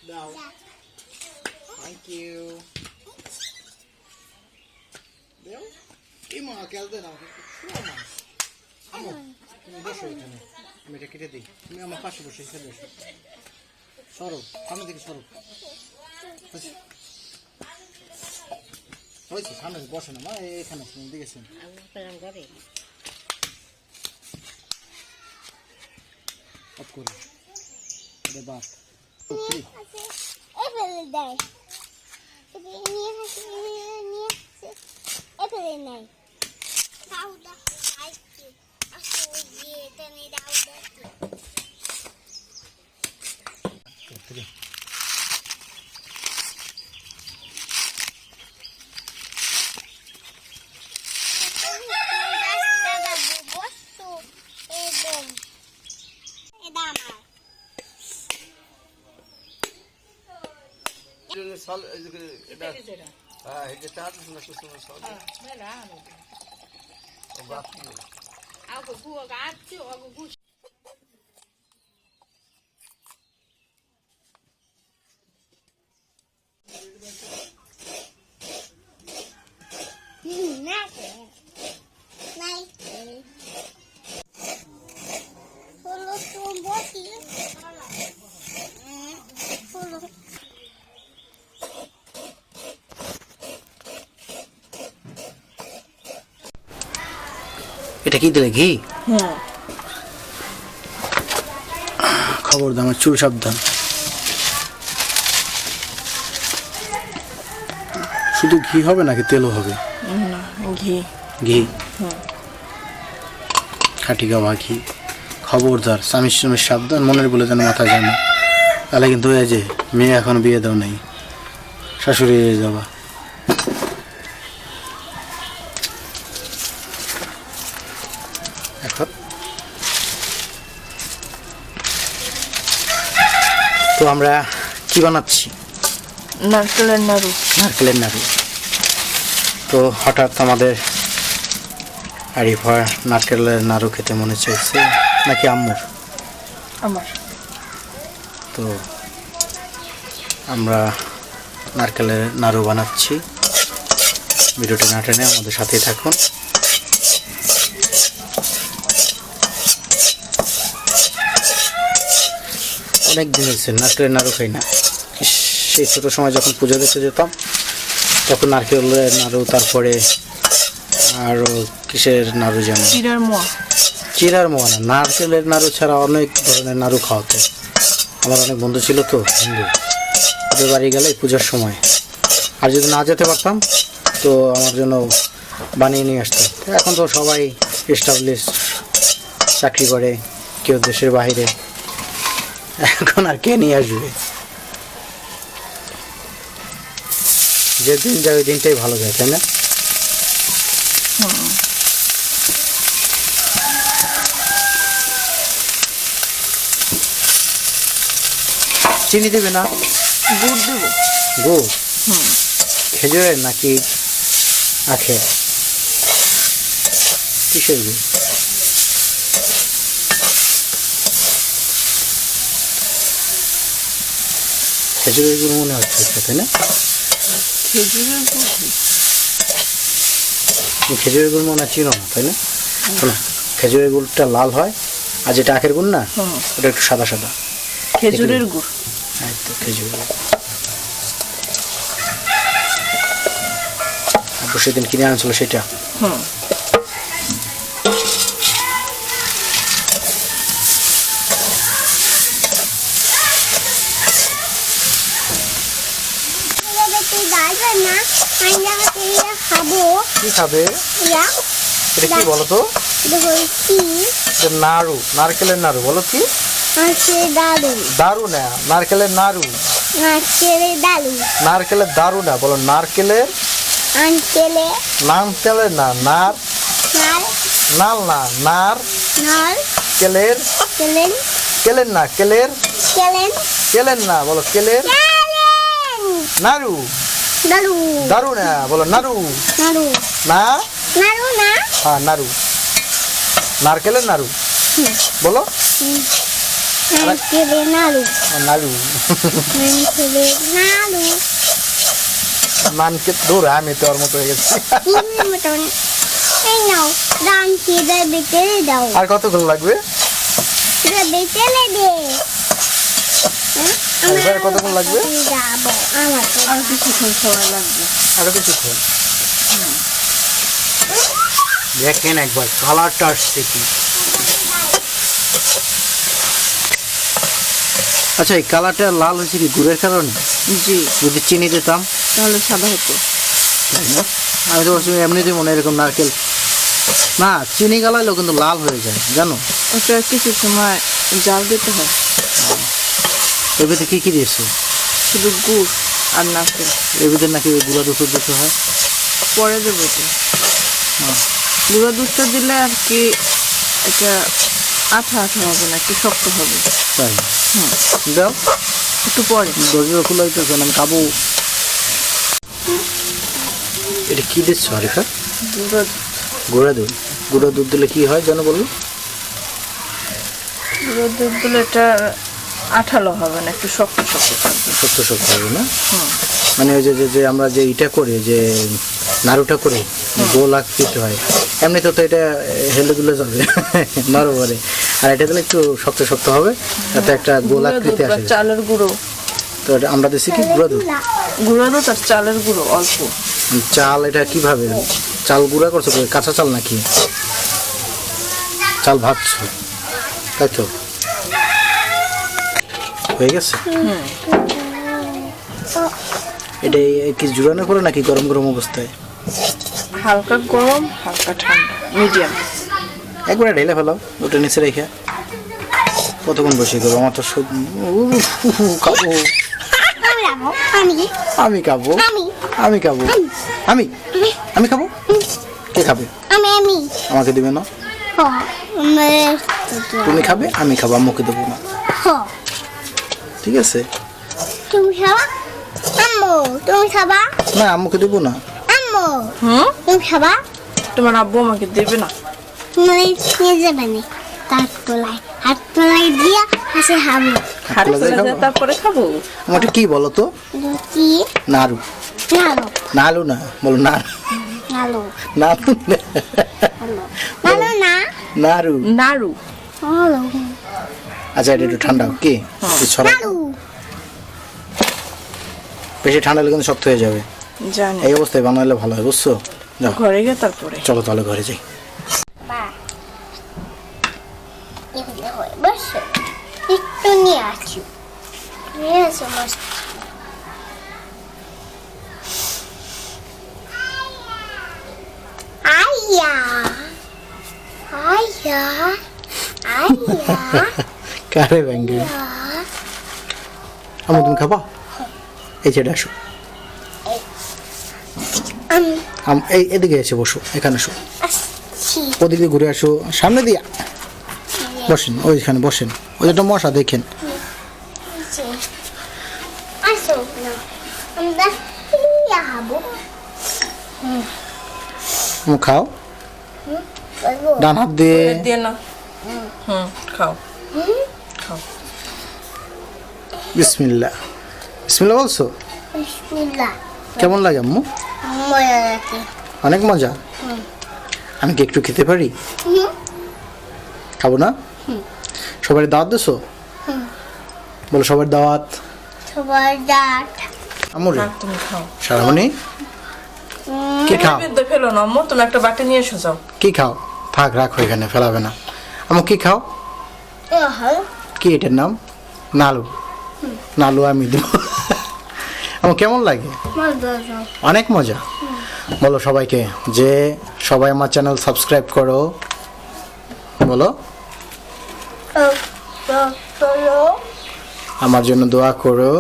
দাও, thank you. দেও, এই মা খেলতে দাও, তুমি বসো এখানে, আমি এটা কেটে দিই, তুমি আমার পাশে বসে এসে বসো। সরব, সামনে দিকে সরব। হয়েছে, সামনে বসে না মা, এখানে দিকেছেন। অফ করে এটা বাদ এটা কি দিলে ঘি? খবর দাও, আমার চুল সাবধান। শুধু ঘি হবে নাকি তেলও হবে? ঘি। ঘি, খাঁটি গাওয়া ঘি। খবরদার, স্বামীর সময় সাবধান, মনের বলে যেন মাথা যায় না, তাহলে কিন্তু এই যে মেয়ে এখন বিয়ে দাও নাই, শাশুড়ি যাবা। এখন তো আমরা কি বানাচ্ছি? নারকেলের নাড়ু। নারকেলের নাড়ু। তো হঠাৎ আমাদের আরিফার নারকেলের নাড়ু খেতে মনে চাইছে, নাকি আম্মুর? আমার। তো আমরা নারকেলের নাড়ু বানাচ্ছি। ভিডিওটি না টেনে আমাদের সাথেই থাকুন। অনেক দিন হয়েছে নারকেলের নাড়ু খাই না। সেই ছোটো সময় যখন পুজো দেখতে যেতাম তখন নারকেলের নাড়ু, তারপরে আরও কিসের নাড়ু যেন, চিরার মোয়া না, নারকেলের নাড়ু ছাড়া অনেক ধরনের নাড়ু খাওয়াতো। আমার অনেক বন্ধু ছিল তো হিন্দু, ওদের বাড়ি গেলে পূজার সময়, আর যদি না যেতে পারতাম তো আমার জন্য বানিয়ে নিয়ে আসতো। এখন তো সবাই এস্টাবলিশ চাকরি করে, কেউ দেশের বাইরে, এখন আর কে নিয়ে আসবে? যে দিন যায় ওই দিনটাই ভালো যায়, তাই না? চিনি দেবে না? গুড় দেবো। গুড়? খেজুরের নাকি আখের? কিসের গুড়? খেজুরের গুড় মনে হচ্ছে, তাই না? খেজুরের গুড়। খেজুরের গুড় মনে চিনো না, তাই না? শোনো, খেজুরের গুড়টা লাল হয়, আর যেটা আখের গুড় না, ওটা একটু সাদা সাদা। খেজুরের গুড়। হ্যাঁ, তো খেজুরের গুড়। সেদিন কিনে আনছিল সেটা। কি খাবে? এটা কি বলো তো? নাড়ু, নারকেলের নাড়ু। বলো কি? দারু না, নারকেলের নাড়ু। নারকেলের দারু না, বলো নারকেলের। নারকেলের না, নার নাল না, নার কেলের। কেলেন না, কেলের। কেলেন না, বলো কেলের। নাড়ু। দারু না, বলো নাড়ু। না, হ্যাঁ নাড়ু, নারকেলের নাড়ু। বলো নারকেলের নাড়ু নাড়ু নারকেলের নাড়ু নানকে দূর আমি তো ওর মতো হয়ে গেছি ইমের মতন এই নাও দাম খেয়ে বেচে দাও আর কতক্ষণ লাগবে বেচে দে এবার কতক্ষণ লাগবে যাবো আমার তো আর কিছুক্ষণ সময় লাগবে। আরো কিছুক্ষণ দেখেন একবার কালারটা আসছে কি আচ্ছা এই কালারটা লাল হয়েছে কি গুড়ের কারণে জি, যদি চিনি দিতাম তাহলে সাদা হতো। তাই না আমি তো ভাবছি এমনিতেই মনে হয় এরকম নারকেল না চিনি গালাইলেও কিন্তু লাল হয়ে যায় জানো ওটা কিছু সময় জাল দিতে হয়, এর ভিতরে কি কি দিয়েছো শুধু গুড় আর নারকেল। এর ভিতরে নাকি গুঁড়া দুধ দিতে হয় পরে দেবো তো। গুঁড়া দুধটা দিলে আর কি এটা আঠা আঠা হবে না, একটু শক্ত হবে। তাই দাও একটু পরে দরজা খোলা হইতেছে আমি খাবো এটা কি দিচ্ছ আরিফা গুঁড়া গুঁড়া দুধ গুঁড়া দুধ দিলে কি হয় জানো বললো গুঁড়ো দুধ দিলে এটা আঠালো হবে না, একটু শক্ত শক্ত থাকবে। শক্ত শক্ত হবে না মানে ওই যে যে যে আমরা যে এটা করি যে নাড়ুটা করি গোল আকৃতি হয় এমনিতে তো এটা হেলে দুলে যাবে নরবরে আর এটা দিলে একটু শক্ত শক্ত হবে তাতে একটা গোল গুঁড়া দুধ আকৃতি বা আসে চালের গুঁড়ো, তো এটা আমরা দিচ্ছি কি গুঁড়া দুধ গুঁড়া দুধ আর চালের গুঁড়ো অল্প। চাল এটা কিভাবে চাল গুঁড়া করছো কাঁচা চাল নাকি চাল ভাজছো তাই তো হয়ে গেছে এটা কি জুড়ানো করে নাকি গরম গরম অবস্থায় হালকা গরম হালকা ঠান্ডা মিডিয়াম। একবারে ঢেলে ফেলাও ওটা নিচে রেখে কতক্ষণ বসে করবো আমার তো খাবো আমি আমি খাবো আমি আমি খাবো আমি আমি খাবো কে খাবে আমি আমি আমাকে দিবে না হ আমার তুমি খাবে আমি খাবো আম্মুকে দেবো না হ ঠিক আছে তুমি খাবা আম্মু তুমি খাবা না আম্মুকে দেবো না আম্মু হুম, তুমি খাবা তোমার আব্বু আমাকে দেবে না। মানে নিয়ে যাবে না হাত তোলাই দিয়া হাসে হাবো হাড়ি খোলা যায় ফেলে দিয়ে খাবো? তারপরে খাবো। আমাকে কি বলো তো রুটি নাড়ু নালো নাড়ু না বলো না নালো নাড়ু না। নালো না নাড়ু নাড়ু নালো আচ্ছা এটা একটু ঠান্ডা হোক, কি একটু ছড়া নালো বেশি ঠান্ডা হলে কিন্তু শক্ত হয়ে যাবে জানি, এই অবস্থায় বানালে ভালো হয় বুঝছো যাও ঘরে গিয়ে তারপরে। চলো তাহলে ঘরে যাই বা এগুলো হয় বস একটু নিয়ে আসি মস্ত আইয়া আইয়া আইয়া কারে ব্যাঙ্গে আমার তুমি খাবা এই ছেড়ে আসো আমি এই এদিকে এসে বসো এখানে এসো আসছি ওদিকে ঘুরে আসো সামনে দিয়া বসেন ওইখানে বসেন ওই একটা মশা দেখেন আসো না আমরা ইয়া হবো খাও বলবো ডান হাত দিয়ে দিয়ে না, হুম খাও খাও। বিসমিল্লাহ বিসমিল্লাহ বলছো বিসমিল্লাহ কেমন লাগে আম্মু মজা লাগে অনেক মজা আমি কি একটু খেতে পারি খাবো না সবাই দাওয়াত দিছো বলো সবার দাওয়াত সবার ডাক আম্মুরে আর তুমি খাও। সারামণি কি খাও বিদ্যা ফেলো না আম্মু, তুমি একটা বাটি নিয়ে এসো যাও। কি খাও থাক রাখো এখানে ফেলাবে না আম্মু কি খাও কি এটার নাম নালু নালু আমি দেব আমার কেমন লাগে অনেক মজা বলো সবাইকে যে সবাই আমার চ্যানেল সাবস্ক্রাইব করো বলো আমার জন্য দোয়া করো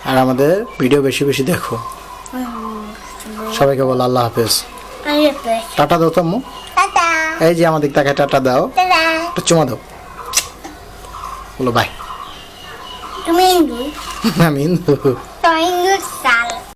আর আমাদের ভিডিও বেশি বেশি দেখো সবাইকে বলো আল্লাহ হাফেজ টাটা দাও তো আম্মু টাটা এই যে আমাদের তাকে টাটা দাও টাটা একটু চুমা দাও বলো বাই তুমি আমি হিন্দু